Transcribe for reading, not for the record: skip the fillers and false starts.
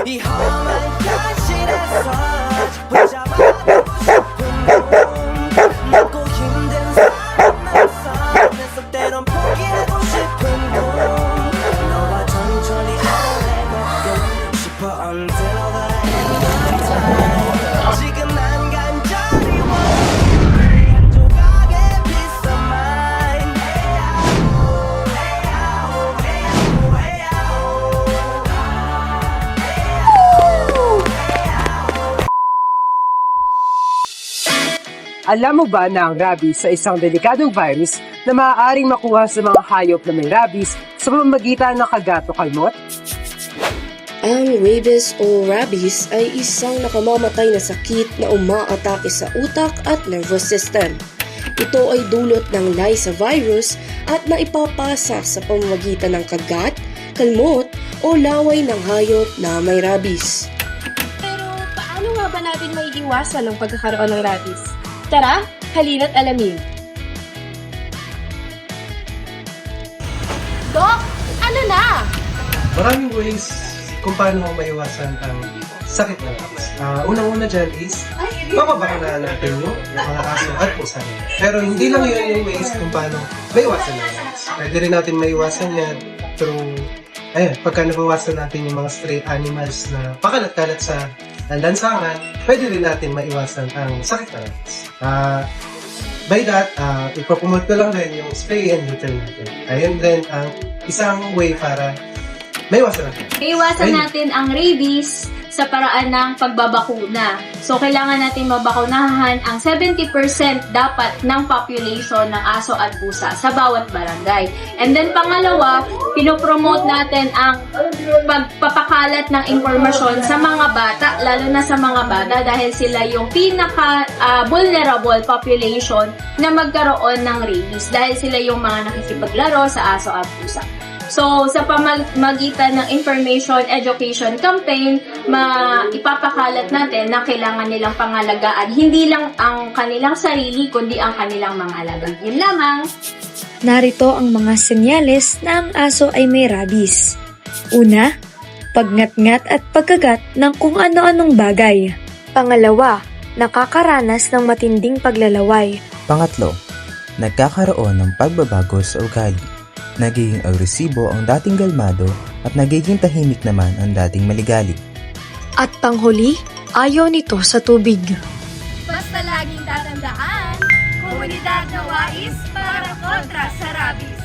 이 험한 현실에서 붙잡아두고 싶은 꿈 낮고 힘든 삶에서 내 속대로 포기하고 싶은 꿈 너와 천천히 오래걷고 싶어 until the end of time 지금 난 간절히 원해 한 조각의 peace of mind Alam mo ba na ang rabies ay isang delikadong virus na maaaring makuha sa mga hayop na may rabies sa pamamagitan ng kagat o kalmot? Ang rabies o rabies ay isang nakamamatay na sakit na umaatake sa utak at nervous system. Ito ay dulot ng Lassa virus at naipapasa sa pamamagitan ng kagat, kalmot o laway ng hayop na may rabies. Pero paano nga ba natin maiiwasan ang pagkakaroon ng rabies? Tara, halina't alamin. Doc, ano na? Maraming ways kung paano mo maiwasan ang sakit ng rabies. Unang-una dyan is, papabakanaan natin yung mga aso at pusa nila. Pero hindi lang yun yung ways kung paano maiwasan ng rabies. Pwede rin natin maiwasan yan through, pagka nabawasan natin yung mga stray animals na pakalat-kalat sa lansangan, pwede rin natin maiwasan ang sakit ng rabies. By that, ipapromote ko lang rin yung spay and neuter natin. Ayun din ang isang way para maiwasan natin. Iwasan natin ang rabies sa paraan ng pagbabakuna. So, kailangan natin mabakunahan ang 70% dapat ng population ng aso at pusa sa bawat barangay. And then, pangalawa, pinopromote natin ang pagpapakalat ng impormasyon sa mga bata, lalo na sa mga bata dahil sila yung pinaka-vulnerable population na magkaroon ng rabies dahil sila yung mga nakikipaglaro sa aso at pusa. So, sa pamamagitan ng information education campaign, ipapakalat natin na kailangan nilang pangalagaan hindi lang ang kanilang sarili, kundi ang kanilang mga alaga. Yun lamang. Narito ang mga senyales na ang aso ay may rabies. Una, pagngat-ngat at pagkagat ng kung ano-anong bagay. Pangalawa, nakakaranas ng matinding paglalaway. Pangatlo, nagkakaroon ng pagbabago sa ugali. Nagiging agresibo ang dating galmado at nagiging tahimik naman ang dating maligali. At panghuli, ayaw nito sa tubig. Basta laging tatandaan, komunidad na wais para kontra sa rabies.